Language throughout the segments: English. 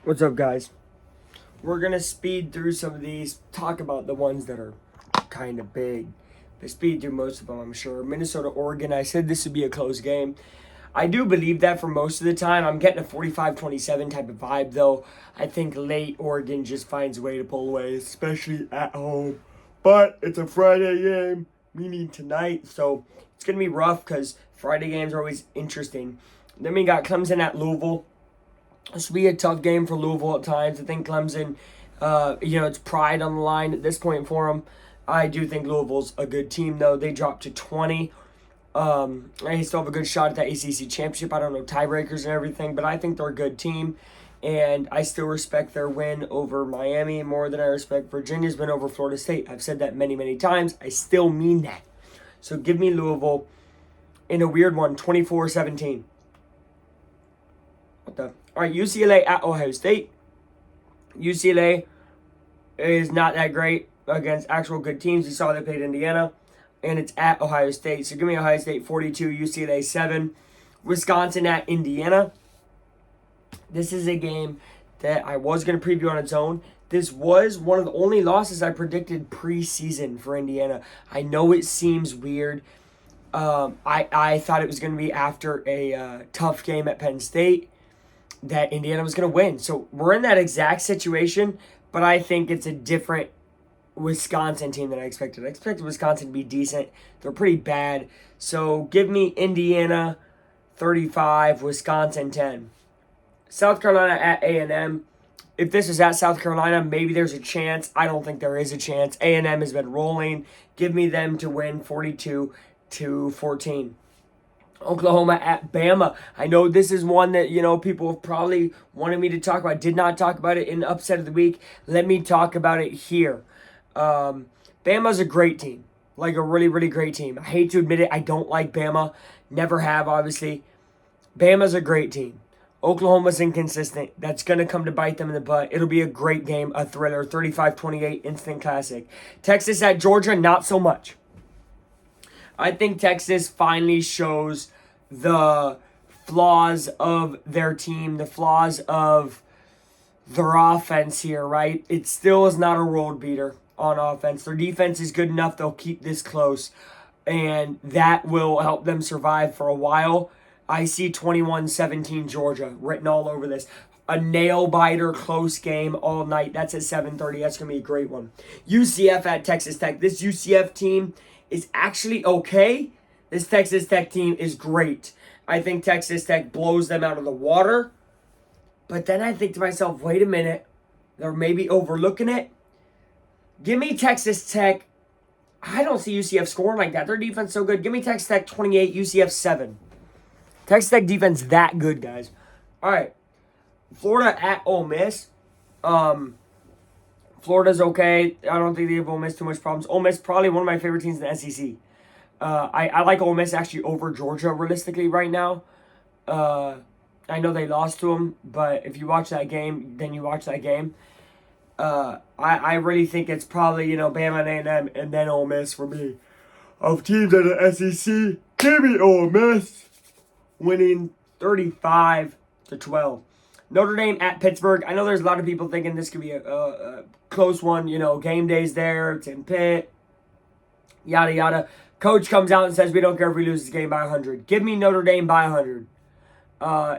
What's up, guys? We're gonna speed through some of these, talk about the ones that are kind of big. But speed through most of them, I'm sure. Minnesota, Oregon, I said this would be a close game. I do believe that for most of the time. I'm getting a 45-27 type of vibe, though. I think late Oregon just finds a way to pull away, especially at home. But it's a Friday game, meaning tonight, so it's gonna be rough because Friday games are always interesting. Then we got Clemson at Louisville. This will be a tough game for Louisville at times. I think Clemson, it's pride on the line at this point for them. I do think Louisville's a good team, though. They dropped to 20. They still have a good shot at that ACC championship. I don't know tiebreakers and everything, but I think they're a good team. And I still respect their win over Miami more than I respect Virginia's win over Florida State. I've said that many, many times. I still mean that. So give me Louisville in a weird one, 24-17. What the? All right, UCLA at Ohio State. UCLA is not that great against actual good teams. You saw they played Indiana, and it's at Ohio State. So give me Ohio State 42, UCLA 7. Wisconsin at Indiana. This is a game that I was going to preview on its own. This was one of the only losses I predicted preseason for Indiana. I know it seems weird. I thought it was going to be after a tough game at Penn State that Indiana was going to win. So we're in that exact situation, but I think it's a different Wisconsin team than I expected. I expected Wisconsin to be decent. They're pretty bad. So give me Indiana 35, Wisconsin 10. South Carolina at A&M. If this is at South Carolina, maybe there's a chance. I don't think there is a chance. A&M has been rolling. Give me them to win 42-14. Oklahoma at Bama. I know this is one that, people have probably wanted me to talk about. Did not talk about it in Upset of the Week. Let me talk about it here. Bama's a great team. Like a really, really great team. I hate to admit it. I don't like Bama. Never have, obviously. Bama's a great team. Oklahoma's inconsistent. That's going to come to bite them in the butt. It'll be a great game, a thriller, 35-28, instant classic. Texas at Georgia, not so much. I think Texas finally shows the flaws of their team, the flaws of their offense here, right? It still is not a road beater on offense. Their defense is good enough. They'll keep this close, and that will help them survive for a while. I see 21-17 Georgia written all over this. A nail-biter close game all night. That's at 7:30. That's going to be a great one. UCF at Texas Tech. This UCF team is actually okay. This Texas Tech team is great. I think Texas Tech blows them out of the water. But then I think to myself, wait a minute. They're maybe overlooking it. Give me Texas Tech. I don't see UCF scoring like that. Their defense is so good. Give me Texas Tech 28, UCF 7. Texas Tech defense that good, guys. All right. Florida at Ole Miss. Florida's okay. I don't think they give Ole Miss too much problems. Ole Miss probably one of my favorite teams in the SEC. I like Ole Miss actually over Georgia realistically right now. I know they lost to them, but if you watch that game, then you watch that game. I really think it's probably, Bama and A&M and then Ole Miss for me. Of teams in the SEC, give me Ole Miss winning 35-12. Notre Dame at Pittsburgh. I know there's a lot of people thinking this could be a close one. Game day's there. It's in Pitt. Yada, yada. Coach comes out and says, we don't care if we lose this game by 100. Give me Notre Dame by 100.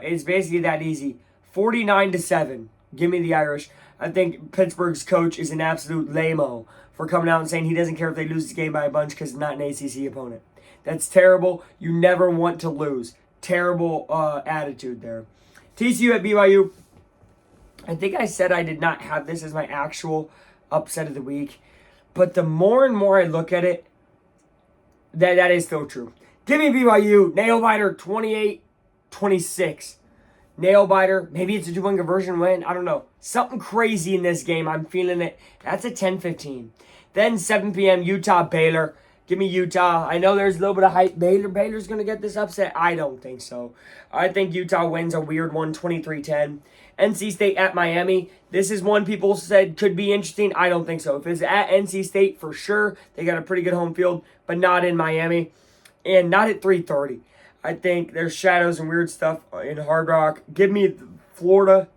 It's basically that easy. 49-7. Give me the Irish. I think Pittsburgh's coach is an absolute lame-o for coming out and saying he doesn't care if they lose this game by a bunch because it's not an ACC opponent. That's terrible. You never want to lose. Terrible attitude there. TCU at BYU. I think I said I did not have this as my actual upset of the week. But the more and more I look at it, that is still true. Give me BYU. Nail biter 28-26. Nail biter. Maybe it's a 2-point conversion win. I don't know. Something crazy in this game. I'm feeling it. That's a 10-15. Then 7 p.m. Utah Baylor. Give me Utah. I know there's a little bit of hype. Baylor's going to get this upset. I don't think so. I think Utah wins a weird one, 23-10. NC State at Miami. This is one people said could be interesting. I don't think so. If it's at NC State, for sure, they got a pretty good home field, but not in Miami. And not at 3:30. I think there's shadows and weird stuff in Hard Rock. Give me Florida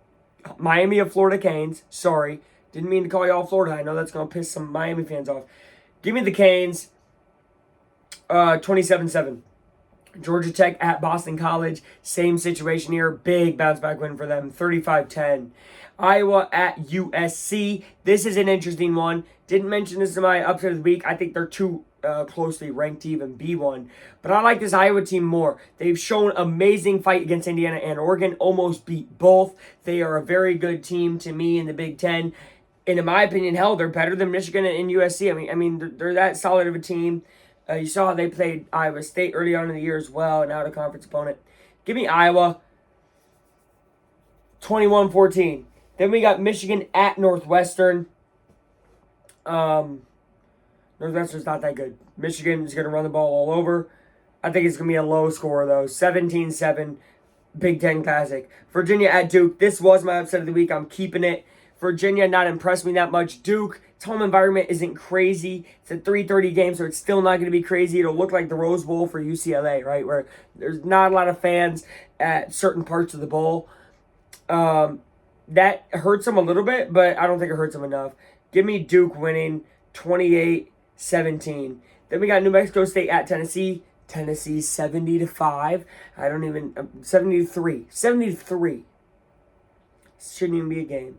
Miami of Florida Canes. Sorry. Didn't mean to call y'all Florida. I know that's going to piss some Miami fans off. Give me the Canes. 27-7. Georgia Tech at Boston College. Same situation here. Big bounce back win for them. 35-10. Iowa at USC. This is an interesting one. Didn't mention this in my upset of the week. I think they're too closely ranked to even be one. But I like this Iowa team more. They've shown amazing fight against Indiana and Oregon. Almost beat both. They are a very good team to me in the Big Ten. And in my opinion, hell, they're better than Michigan and USC. I mean, they're that solid of a team. You saw how they played Iowa State early on in the year as well, an out-of-conference opponent. Give me Iowa, 21-14. Then we got Michigan at Northwestern. Northwestern's not that good. Michigan is going to run the ball all over. I think it's going to be a low score, though. 17-7, Big Ten Classic. Virginia at Duke. This was my upset of the week. I'm keeping it. Virginia not impressed me that much. Duke, its home environment isn't crazy. It's a 3:30 game, so it's still not going to be crazy. It'll look like the Rose Bowl for UCLA, right, where there's not a lot of fans at certain parts of the bowl. That hurts them a little bit, but I don't think it hurts them enough. Give me Duke winning 28-17. Then we got New Mexico State at Tennessee. Tennessee 70-5. 70-3. 70-3. Shouldn't even be a game.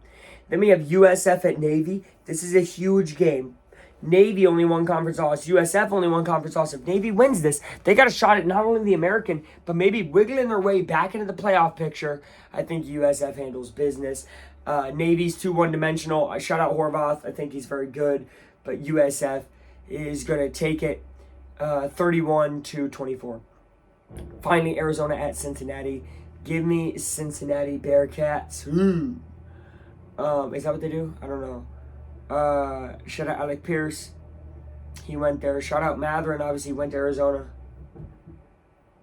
Then we have USF at Navy. This is a huge game. Navy only won conference loss. USF only won conference loss. If Navy wins this, they got a shot at not only the American, but maybe wiggling their way back into the playoff picture. I think USF handles business. Navy's too one-dimensional. I shout out Horvath. I think he's very good. But USF is going to take it 31-24. Finally, Arizona at Cincinnati. Give me Cincinnati Bearcats. Is that what they do? I don't know. Shout out Alec Pierce. He went there. Shout out Matherin. Obviously, went to Arizona.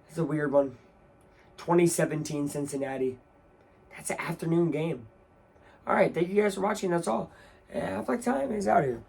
It's a weird one. 2017 Cincinnati. That's an afternoon game. All right. Thank you guys for watching. That's all. Half-Life Time is out here.